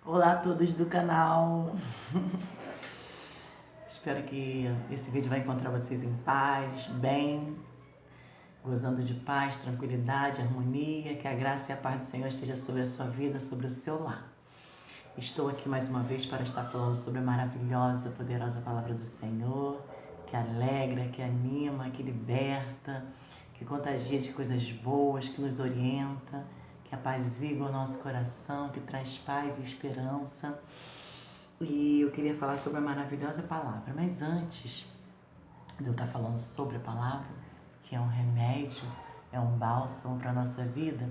Olá a todos do canal. Espero que esse vídeo vai encontrar vocês em paz, bem, gozando de paz, tranquilidade, harmonia, que a graça e a paz do Senhor esteja sobre a sua vida, sobre o seu lar. Estou aqui mais uma vez para estar falando sobre a maravilhosa, poderosa palavra do Senhor, que alegra, que anima, que liberta, que contagia de coisas boas, que nos orienta, que apazigua o nosso coração, que traz paz e esperança. E eu queria falar sobre a maravilhosa palavra, mas antes de eu estar falando sobre a palavra, que é um remédio, é um bálsamo para a nossa vida,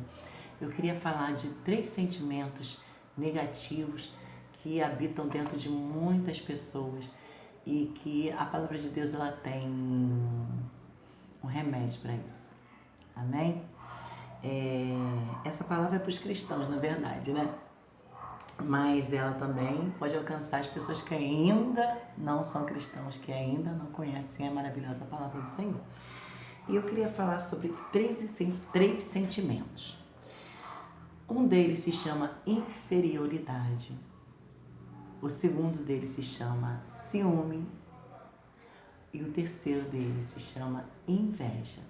eu queria falar de 3 sentimentos negativos que habitam dentro de muitas pessoas e que a palavra de Deus ela tem um remédio para isso. Amém? Essa palavra é para os cristãos, na verdade, né? Mas ela também pode alcançar as pessoas que ainda não são cristãos, que ainda não conhecem a maravilhosa palavra do Senhor. E eu queria falar sobre 3 sentimentos. Um deles se chama inferioridade. O segundo deles se chama ciúme. E o terceiro deles se chama inveja.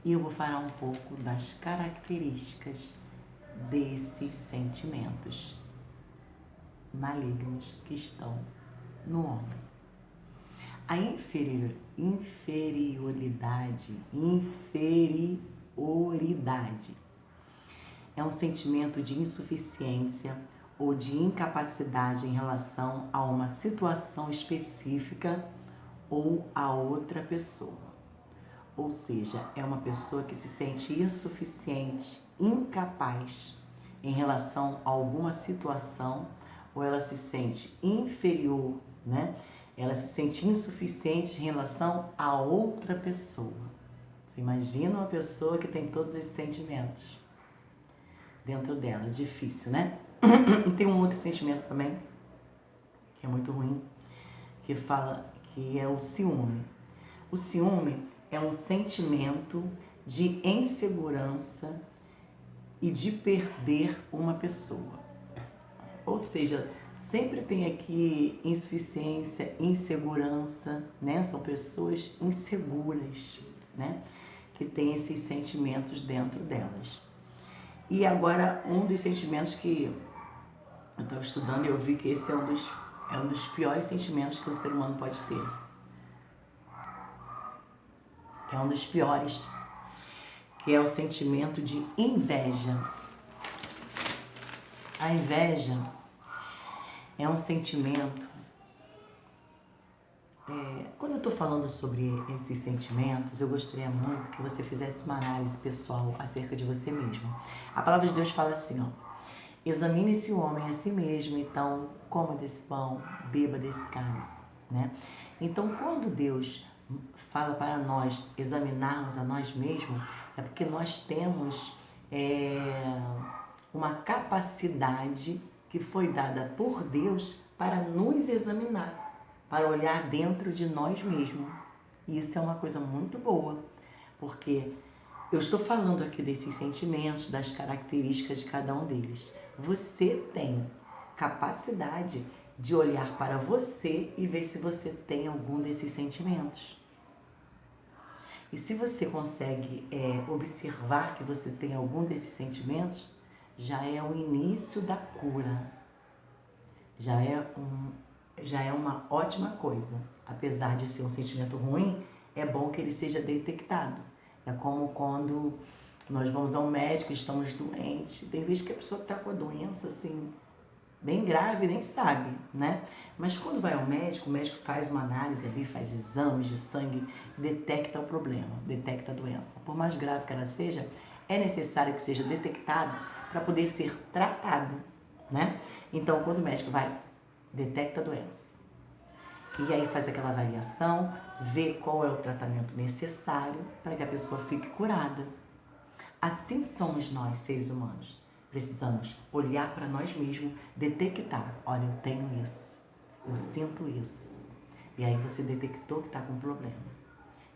E eu vou falar um pouco das características desses sentimentos malignos que estão no homem. A inferioridade é um sentimento de insuficiência ou de incapacidade em relação a uma situação específica ou a outra pessoa. Ou seja, é uma pessoa que se sente insuficiente, incapaz em relação a alguma situação, ou ela se sente inferior, né? Ela se sente insuficiente em relação a outra pessoa. Você imagina uma pessoa que tem todos esses sentimentos dentro dela, difícil, né? E tem um outro sentimento também, que é muito ruim, que é o ciúme. O ciúme é um sentimento de insegurança e de perder uma pessoa. Ou seja, sempre tem aqui insuficiência, insegurança, né? São pessoas inseguras, né? Que tem esses sentimentos dentro delas. E agora, um dos sentimentos que eu estava estudando e eu vi que esse é um dos piores sentimentos que o ser humano pode ter. Que é um dos piores, que é o sentimento de inveja. A inveja é um sentimento... Quando eu estou falando sobre esses sentimentos, eu gostaria muito que você fizesse uma análise pessoal acerca de você mesmo. A palavra de Deus fala assim, ó: examine-se o homem a si mesmo, então coma desse pão, beba desse cálice, né? Então, quando Deus fala para nós examinarmos a nós mesmos, é porque nós temos uma capacidade que foi dada por Deus para nos examinar, para olhar dentro de nós mesmos. E isso é uma coisa muito boa, porque eu estou falando aqui desses sentimentos, das características de cada um deles. Você tem capacidade de olhar para você e ver se você tem algum desses sentimentos. E se você consegue observar que você tem algum desses sentimentos, já é o início da cura. Já é uma ótima coisa. Apesar de ser um sentimento ruim, é bom que ele seja detectado. É como quando nós vamos ao médico e estamos doentes. Tem vezes que a pessoa está com a doença assim, bem grave, nem sabe, né? Mas quando vai ao médico, o médico faz uma análise ali, faz exames de sangue, detecta o problema, detecta a doença. Por mais grave que ela seja, é necessário que seja detectado para poder ser tratado, né? Então, quando o médico vai, detecta a doença. E aí faz aquela avaliação, vê qual é o tratamento necessário para que a pessoa fique curada. Assim somos nós, seres humanos. Precisamos olhar para nós mesmos, detectar. Olha, eu tenho isso, eu sinto isso. E aí você detectou que está com problema.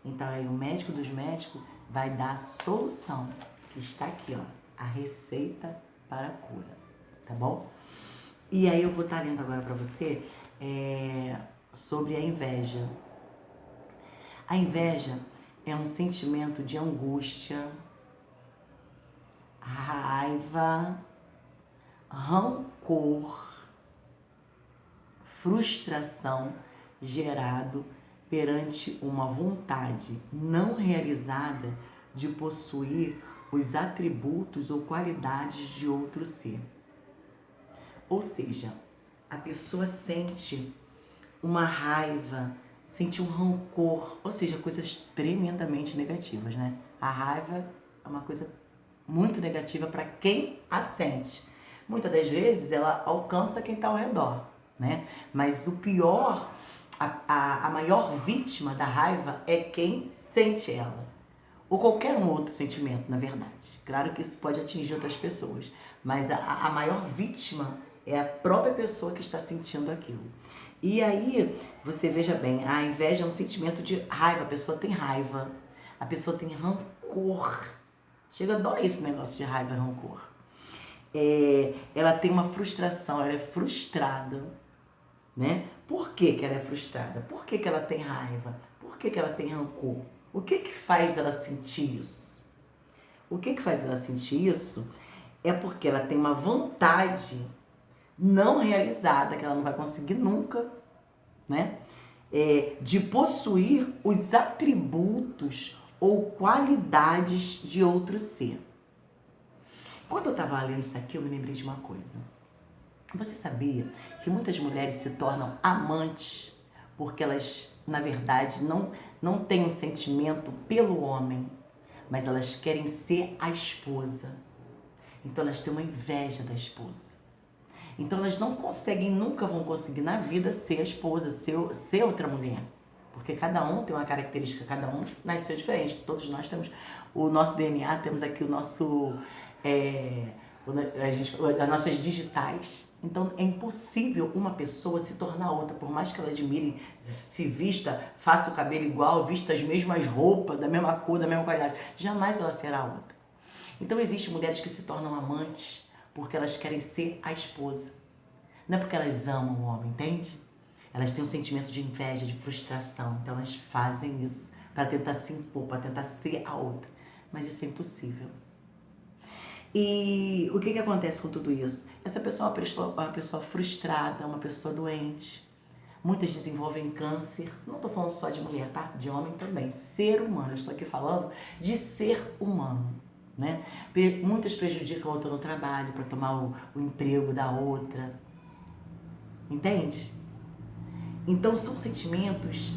Então aí o médico dos médicos vai dar a solução, que está aqui, ó, a receita para a cura. Tá bom? E aí eu vou estar lendo agora para você sobre a inveja. A inveja é um sentimento de angústia, raiva, rancor, frustração gerado perante uma vontade não realizada de possuir os atributos ou qualidades de outro ser. Ou seja, a pessoa sente uma raiva, sente um rancor, ou seja, coisas tremendamente negativas, né? A raiva é uma coisa muito negativa para quem a sente. Muitas das vezes ela alcança quem está ao redor, né? Mas o pior, a maior vítima da raiva é quem sente ela. Ou qualquer um outro sentimento, na verdade. Claro que isso pode atingir outras pessoas, mas a maior vítima é a própria pessoa que está sentindo aquilo. E aí, você veja bem, a inveja é um sentimento de raiva, a pessoa tem raiva, a pessoa tem rancor. Chega a dói esse negócio de raiva e rancor. Ela tem uma frustração, ela é frustrada, né? Por que que ela é frustrada? Por que que ela tem raiva? Por que que ela tem rancor? O que que faz ela sentir isso? O que que faz ela sentir isso é porque ela tem uma vontade não realizada, que ela não vai conseguir nunca, né? De possuir os atributos ou qualidades de outro ser. Quando eu estava lendo isso aqui, eu me lembrei de uma coisa. Você sabia que muitas mulheres se tornam amantes porque elas, na verdade, não têm um sentimento pelo homem, mas elas querem ser a esposa. Então elas têm uma inveja da esposa. Então elas não conseguem, nunca vão conseguir na vida ser a esposa, ser outra mulher. Porque cada um tem uma característica, cada um nasceu diferente. Todos nós temos o nosso DNA, temos aqui o nosso, as nossas digitais. Então é impossível uma pessoa se tornar outra, por mais que ela admire, se vista, faça o cabelo igual, vista as mesmas roupas, da mesma cor, da mesma qualidade. Jamais ela será outra. Então existem mulheres que se tornam amantes porque elas querem ser a esposa. Não é porque elas amam o homem, entende? Elas têm um sentimento de inveja, de frustração. Então elas fazem isso para tentar se impor, para tentar ser a outra. Mas isso é impossível. E o que acontece com tudo isso? Essa pessoa é uma pessoa frustrada, uma pessoa doente. Muitas desenvolvem câncer. Não estou falando só de mulher, tá? De homem também. Ser humano. Eu estou aqui falando de ser humano. Né? Muitas prejudicam a outra no trabalho para tomar o emprego da outra. Entende? Então são sentimentos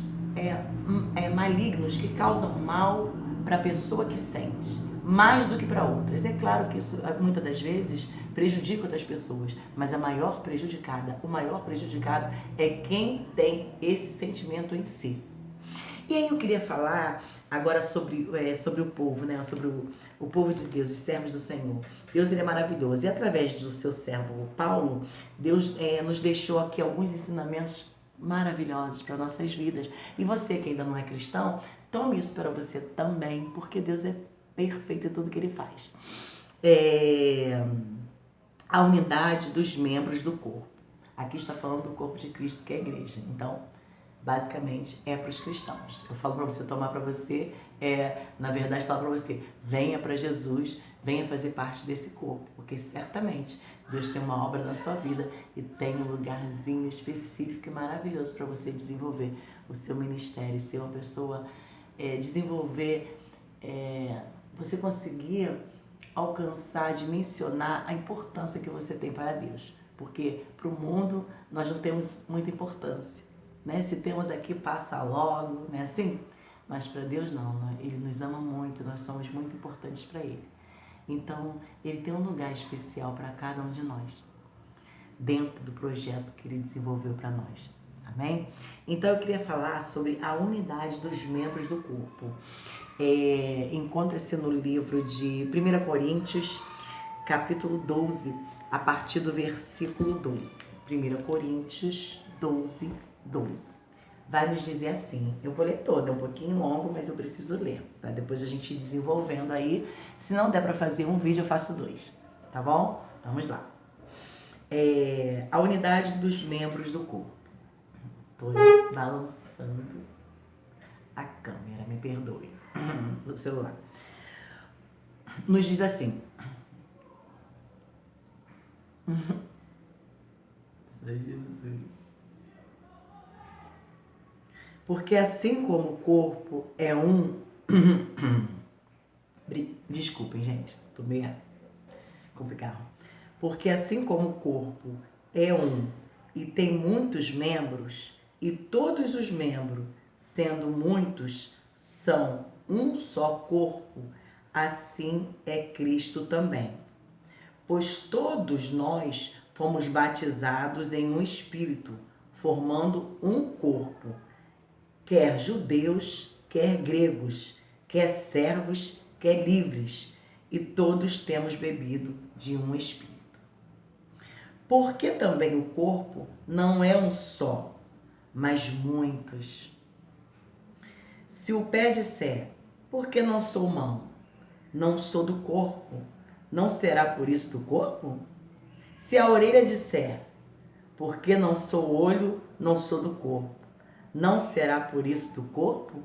malignos que causam mal para a pessoa que sente, mais do que para outras. É claro que isso muitas das vezes prejudica outras pessoas, mas o maior prejudicado é quem tem esse sentimento em si. E aí eu queria falar agora sobre o povo, né? Sobre o povo de Deus, os servos do Senhor. Deus, ele é maravilhoso. E através do seu servo Paulo, Deus nos deixou aqui alguns ensinamentos maravilhosos para nossas vidas. E você que ainda não é cristão, tome isso para você também, porque Deus é perfeito em tudo que ele faz. A unidade dos membros do corpo. Aqui está falando do corpo de Cristo, que é a igreja. Então, basicamente, é para os cristãos. Eu falo para você tomar para você, na verdade, falo para você, venha para Jesus, venha fazer parte desse corpo, porque certamente Deus tem uma obra na sua vida e tem um lugarzinho específico e maravilhoso para você desenvolver o seu ministério, ser uma pessoa, desenvolver, você conseguir alcançar, dimensionar a importância que você tem para Deus. Porque para o mundo nós não temos muita importância. Né? Se temos aqui, passa logo, não é assim? Mas para Deus não, né? Ele nos ama muito, nós somos muito importantes para Ele. Então, Ele tem um lugar especial para cada um de nós, dentro do projeto que Ele desenvolveu para nós. Amém? Então, eu queria falar sobre a unidade dos membros do corpo. Encontra-se no livro de 1 Coríntios, capítulo 12, a partir do versículo 12. 1 Coríntios 12, 12. Vai nos dizer assim, eu vou ler toda, é um pouquinho longo, mas eu preciso ler, para depois a gente ir desenvolvendo aí. Se não der para fazer um vídeo, eu faço 2, tá bom? Vamos lá. a unidade dos membros do corpo. Estou balançando a câmera, me perdoe, do celular. Nos diz assim. Jesus. Porque assim como o corpo é um... Desculpem, gente, tô meio complicado. Porque assim como o corpo é um e tem muitos membros, e todos os membros, sendo muitos, são um só corpo, assim é Cristo também. Pois todos nós fomos batizados em um Espírito, formando um corpo, quer judeus, quer gregos, quer servos, quer livres, e todos temos bebido de um Espírito. Porque também o corpo não é um só, mas muitos. Se o pé disser, porque não sou mão, não sou do corpo, não será por isso do corpo? Se a orelha disser, porque não sou olho, não sou do corpo, não será por isso do corpo?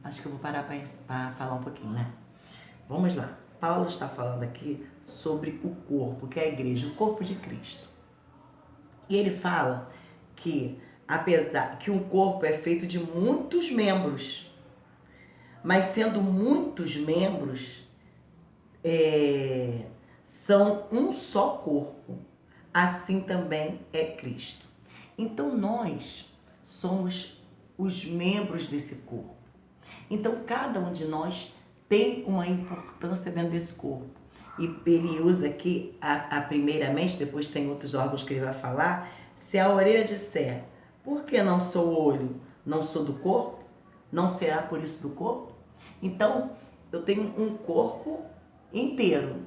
Acho que eu vou parar para falar um pouquinho, né? Vamos lá. Paulo está falando aqui sobre o corpo, que é a igreja, o corpo de Cristo. E ele fala que, apesar que um corpo é feito de muitos membros, mas sendo muitos membros, são um só corpo. Assim também é Cristo. Então nós somos os membros desse corpo. Então cada um de nós tem uma importância dentro desse corpo. E ele usa aqui, primeiramente, depois tem outros órgãos que ele vai falar, se a orelha disser, por que não sou olho, não sou do corpo, não será por isso do corpo? Então, eu tenho um corpo inteiro,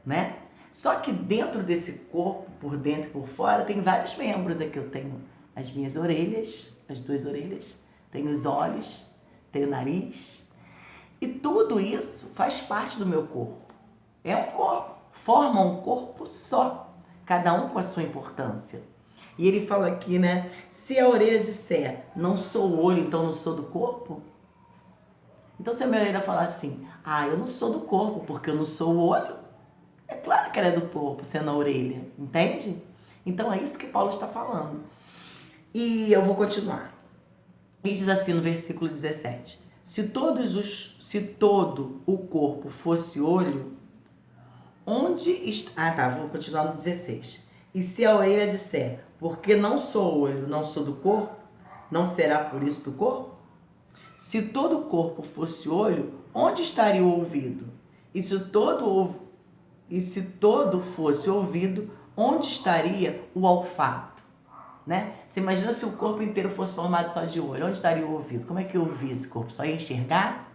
né? Só que dentro desse corpo, por dentro e por fora, tem vários membros. Aqui eu tenho as minhas orelhas, as 2 orelhas, tenho os olhos, tenho o nariz. E tudo isso faz parte do meu corpo. É um corpo, forma um corpo só, cada um com a sua importância. E ele fala aqui, né? Se a orelha disser, não sou o olho, então não sou do corpo. Então se a minha orelha falar assim, eu não sou do corpo porque eu não sou o olho, é claro que ela é do corpo, sendo a orelha, entende? Então é isso que Paulo está falando. E eu vou continuar. Ele diz assim no versículo 17, se todo o corpo fosse olho, onde está... vou continuar no 16. E se a orelha disser, porque não sou olho, não sou do corpo, não será por isso do corpo? Se todo o corpo fosse olho, onde estaria o ouvido? E se todo fosse ouvido, onde estaria o olfato? Né? Você imagina se o corpo inteiro fosse formado só de olho, onde estaria o ouvido? Como é que eu ouvia esse corpo? Só ia enxergar?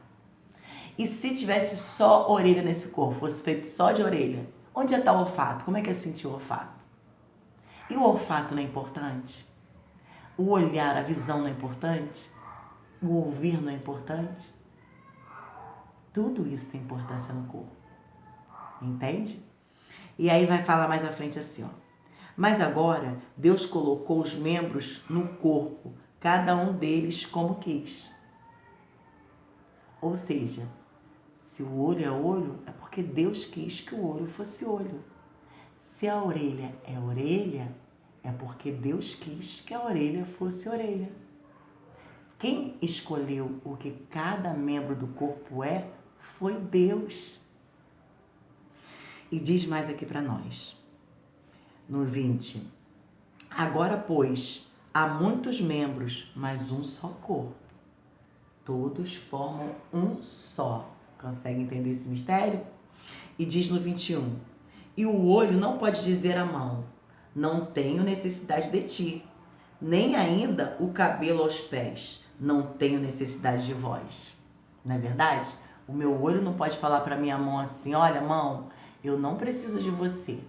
E se tivesse só orelha nesse corpo, fosse feito só de orelha, onde ia estar o olfato? Como é que ia sentir o olfato? E o olfato não é importante? O olhar, a visão não é importante? O ouvir não é importante? Tudo isso tem importância no corpo. Entende? E aí vai falar mais à frente assim, ó. Mas agora, Deus colocou os membros no corpo, cada um deles como quis. Ou seja, se o olho é olho, é porque Deus quis que o olho fosse olho. Se a orelha, é porque Deus quis que a orelha fosse orelha. Quem escolheu o que cada membro do corpo foi Deus. E diz mais aqui para nós, no 20. Agora, pois, há muitos membros, mas um só corpo. Todos formam um só. Consegue entender esse mistério? E diz no 21. E o olho não pode dizer à mão, não tenho necessidade de ti. Nem ainda o cabelo aos pés, não tenho necessidade de vós. Não é verdade? O meu olho não pode falar para minha mão assim, olha, mão, eu não preciso de você.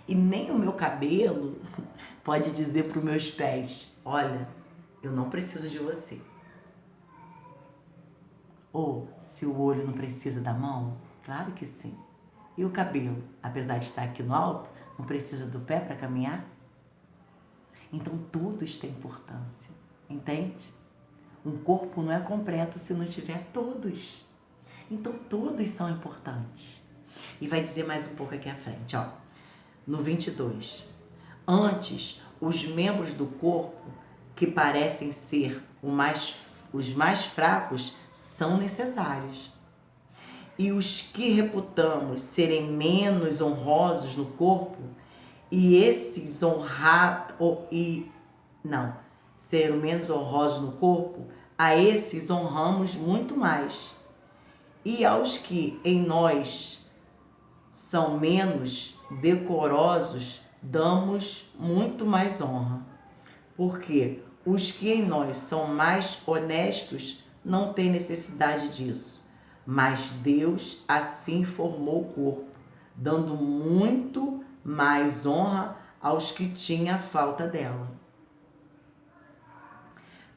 E nem o meu cabelo pode dizer para os meus pés, olha, eu não preciso de você. Ou se o olho não precisa da mão, claro que sim. E o cabelo, apesar de estar aqui no alto, não precisa do pé para caminhar? Então todos têm importância, entende? Um corpo não é completo se não tiver todos. Então todos são importantes. E vai dizer mais um pouco aqui à frente, ó. No 22. Antes, os membros do corpo que parecem ser os mais fracos são necessários. E os que reputamos serem menos honrosos no corpo, serem menos honrosos no corpo, a esses honramos muito mais. E aos que em nós são menos decorosos, damos muito mais honra. Porque os que em nós são mais honestos não têm necessidade disso. Mas Deus assim formou o corpo, dando muito mais honra aos que tinham falta dela.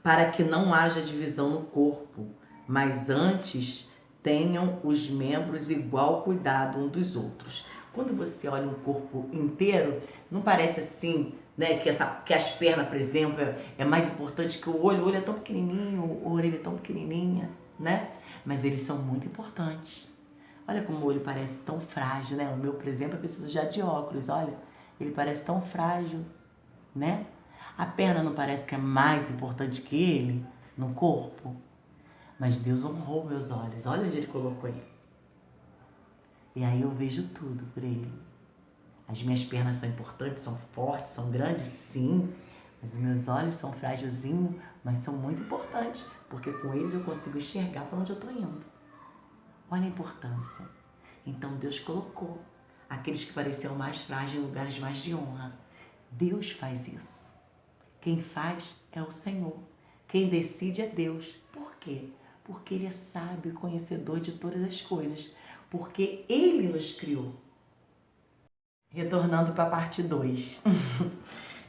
Para que não haja divisão no corpo, mas antes tenham os membros igual cuidado uns dos outros. Quando você olha um corpo inteiro, não parece assim, né, que as pernas, por exemplo, é mais importante que o olho. O olho é tão pequenininho, a orelha é tão pequenininha, né? Mas eles são muito importantes. Olha como o olho parece tão frágil, né? O meu, por exemplo, eu preciso já de óculos, olha. Ele parece tão frágil, né? A perna não parece que é mais importante que ele no corpo? Mas Deus honrou meus olhos. Olha onde Ele colocou ele. E aí eu vejo tudo por Ele. As minhas pernas são importantes, são fortes, são grandes, sim. Mas os meus olhos são frágilzinhos, mas são muito importantes. Porque com eles eu consigo enxergar para onde eu estou indo. Olha a importância. Então Deus colocou aqueles que pareciam mais frágeis em lugares mais de honra. Deus faz isso. Quem faz é o Senhor. Quem decide é Deus. Por quê? Porque Ele é sábio e conhecedor de todas as coisas. Porque Ele nos criou. Retornando para a parte 2.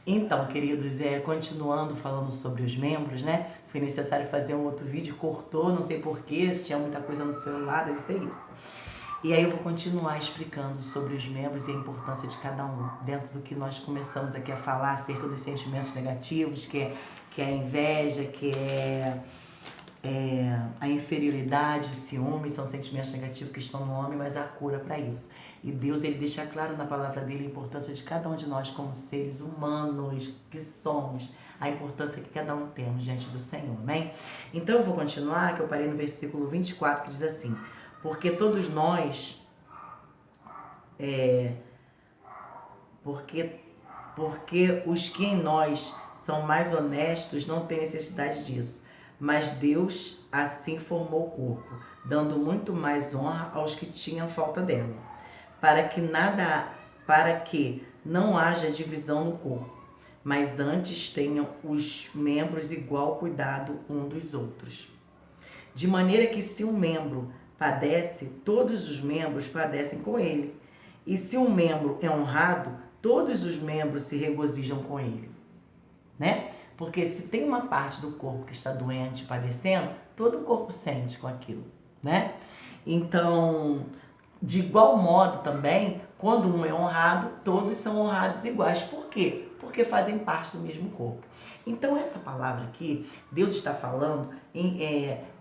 Então, queridos, continuando falando sobre os membros, né? Foi necessário fazer um outro vídeo, cortou, não sei porquê, se tinha muita coisa no celular, deve ser isso. E aí eu vou continuar explicando sobre os membros e a importância de cada um, dentro do que nós começamos aqui a falar acerca dos sentimentos negativos, que é a inveja, que é a inferioridade, o ciúme, são sentimentos negativos que estão no homem, mas há cura para isso. E Deus, Ele deixa claro na palavra dele a importância de cada um de nós como seres humanos que somos, a importância que cada um temos diante do Senhor, amém? Então eu vou continuar, que eu parei no versículo 24, que diz assim: porque todos nós, porque os que em nós são mais honestos não têm necessidade disso. Mas Deus assim formou o corpo, dando muito mais honra aos que tinham falta dela, para que não haja divisão no corpo, mas antes tenham os membros igual cuidado uns dos outros. De maneira que se um membro padece, todos os membros padecem com ele. E se um membro é honrado, todos os membros se regozijam com ele, né? Porque se tem uma parte do corpo que está doente, padecendo, todo o corpo sente com aquilo, né? Então, de igual modo também, quando um é honrado, todos são honrados iguais. Por quê? Porque fazem parte do mesmo corpo. Então, essa palavra aqui, Deus está falando,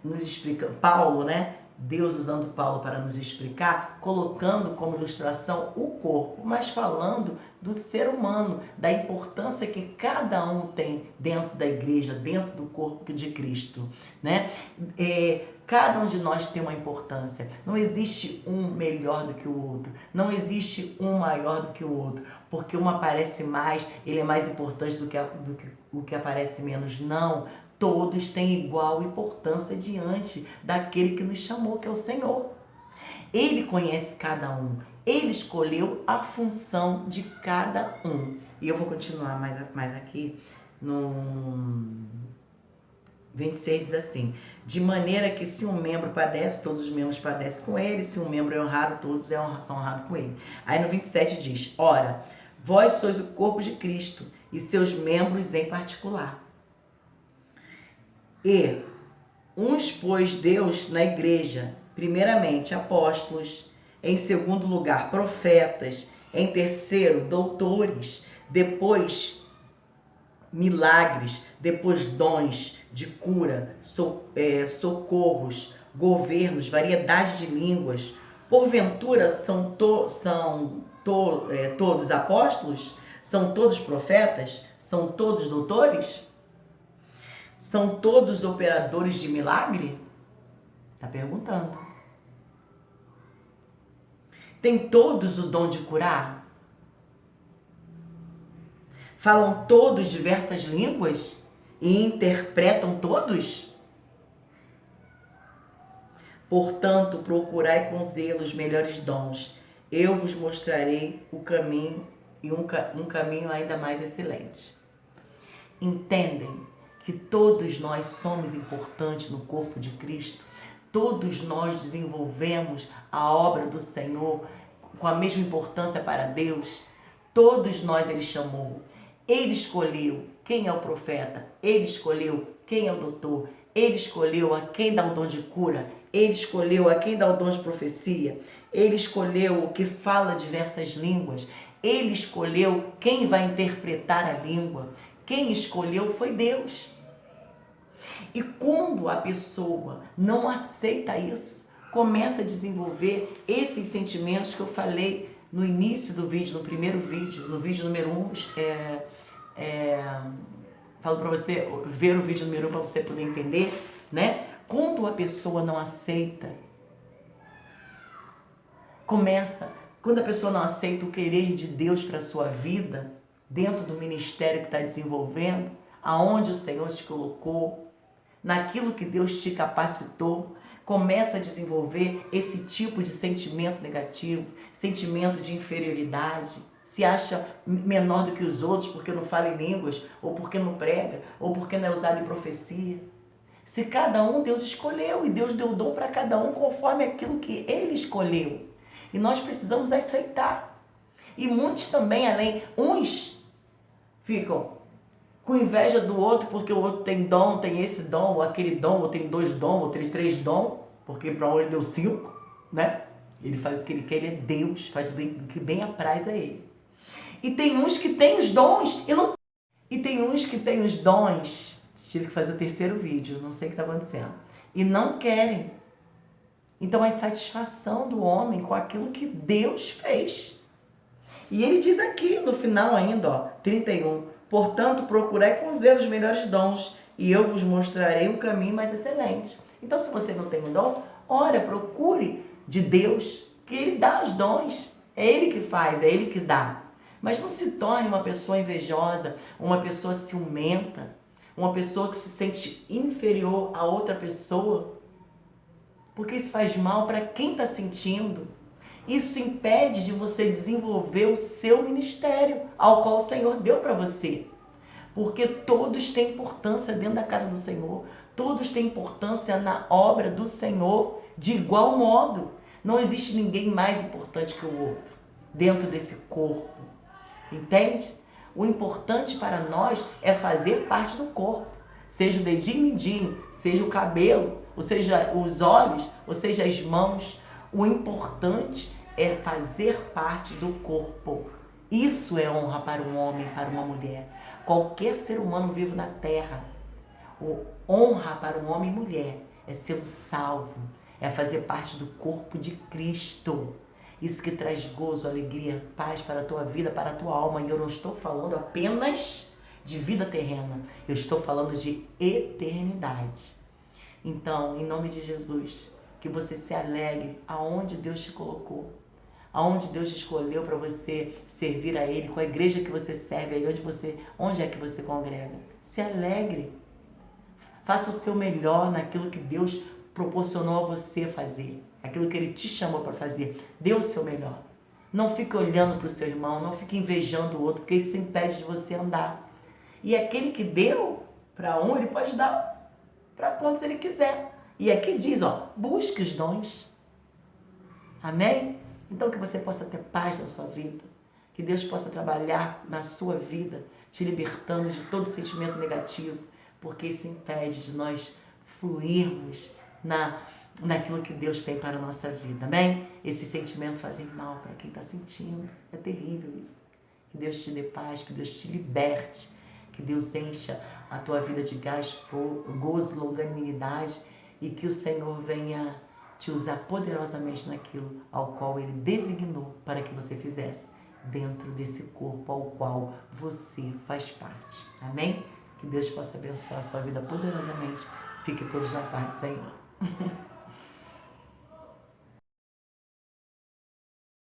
nos explica, Paulo, né? Deus usando Paulo para nos explicar, colocando como ilustração o corpo, mas falando do ser humano, da importância que cada um tem dentro da igreja, dentro do corpo de Cristo, né? Cada um de nós tem uma importância. Não existe um melhor do que o outro. Não existe um maior do que o outro. Porque um aparece mais, ele é mais importante do que o que aparece menos. Não. Todos têm igual importância diante daquele que nos chamou, que é o Senhor. Ele conhece cada um. Ele escolheu a função de cada um. E eu vou continuar mais aqui no 26, diz assim: de maneira que se um membro padece, todos os membros padecem com ele. Se um membro é honrado, todos são honrados com ele. Aí no 27 diz: ora, vós sois o corpo de Cristo e seus membros em particular. E uns pôs Deus na igreja, primeiramente apóstolos, Em segundo lugar, profetas. Em terceiro, doutores. Depois, milagres. Depois, dons de cura, socorros, governos, variedade de línguas. Porventura, são todos apóstolos? São todos profetas? São todos doutores? São todos operadores de milagre? Está perguntando. Tem todos o dom de curar? Falam todos diversas línguas? E interpretam todos? Portanto, procurai com zelo os melhores dons. Eu vos mostrarei o caminho e um caminho ainda mais excelente. Entendem que todos nós somos importantes no corpo de Cristo? Todos nós desenvolvemos a obra do Senhor com a mesma importância para Deus? Todos nós Ele chamou. Ele escolheu quem é o profeta. Ele escolheu quem é o doutor. Ele escolheu a quem dá o dom de cura. Ele escolheu a quem dá o dom de profecia. Ele escolheu o que fala diversas línguas. Ele escolheu quem vai interpretar a língua. Quem escolheu foi Deus. E quando a pessoa não aceita isso, começa a desenvolver esses sentimentos que eu falei no início do vídeo, no primeiro vídeo, no vídeo número 1, falo para você ver o vídeo número 1 para você poder entender, né? Quando a pessoa não aceita, quando a pessoa não aceita o querer de Deus para a sua vida, dentro do ministério que está desenvolvendo, aonde o Senhor te colocou, naquilo que Deus te capacitou, começa a desenvolver esse tipo de sentimento negativo, sentimento de inferioridade, se acha menor do que os outros porque não fala em línguas, ou porque não prega, ou porque não é usado em profecia. Se cada um Deus escolheu, e Deus deu dom para cada um conforme aquilo que Ele escolheu. E nós precisamos aceitar. E muitos também, uns ficam com inveja do outro porque o outro tem dom, tem esse dom, ou aquele dom, ou tem 2 dons, ou tem 3 dons, porque para um ele deu 5, né? Ele faz o que ele quer, ele é Deus, faz o que bem apraz a ele. E tem uns que têm os dons e não. E tem uns que têm os dons, tive que fazer o terceiro vídeo, não sei o que está acontecendo, e não querem. Então a insatisfação do homem com aquilo que Deus fez. E ele diz aqui no final ainda, ó, 31, portanto procurai com zelo os melhores dons, e eu vos mostrarei um caminho mais excelente. Então se você não tem um dom, ora, procure de Deus, que Ele dá os dons, é Ele que faz, é Ele que dá. Mas não se torne uma pessoa invejosa, uma pessoa ciumenta, uma pessoa que se sente inferior a outra pessoa, porque isso faz mal para quem está sentindo. Isso impede de você desenvolver o seu ministério, ao qual o Senhor deu para você. Porque todos têm importância dentro da casa do Senhor, todos têm importância na obra do Senhor, de igual modo. Não existe ninguém mais importante que o outro dentro desse corpo, entende? O importante para nós é fazer parte do corpo, seja o dedinho mindinho, seja o cabelo, ou seja os olhos, ou seja as mãos. O importante é fazer parte do corpo. Isso é honra para um homem, para uma mulher. Qualquer ser humano vivo na terra, honra para um homem e mulher é ser um salvo, é fazer parte do corpo de Cristo. Isso que traz gozo, alegria, paz para a tua vida, para a tua alma. E eu não estou falando apenas de vida terrena, eu estou falando de eternidade. Então, em nome de Jesus, que você se alegre aonde Deus te colocou, aonde Deus te escolheu para você servir a Ele, com a igreja que você serve, aí onde é que você congrega. Se alegre, faça o seu melhor naquilo que Deus proporcionou a você fazer, aquilo que Ele te chamou para fazer. Dê o seu melhor. Não fique olhando para o seu irmão, não fique invejando o outro, porque isso impede de você andar. E aquele que deu para um, Ele pode dar para quantos Ele quiser. E aqui diz, ó, busque os dons. Amém? Então que você possa ter paz na sua vida, que Deus possa trabalhar na sua vida, te libertando de todo sentimento negativo, porque isso impede de nós fluirmos naquilo que Deus tem para a nossa vida, amém? Esses sentimentos fazem mal para quem está sentindo, é terrível isso. Que Deus te dê paz, que Deus te liberte, que Deus encha a tua vida de gás, gozo, longanimidade e que o Senhor venha te usar poderosamente naquilo ao qual Ele designou para que você fizesse dentro desse corpo ao qual você faz parte, amém? Que Deus possa abençoar a sua vida poderosamente. Fique todos na paz do Senhor.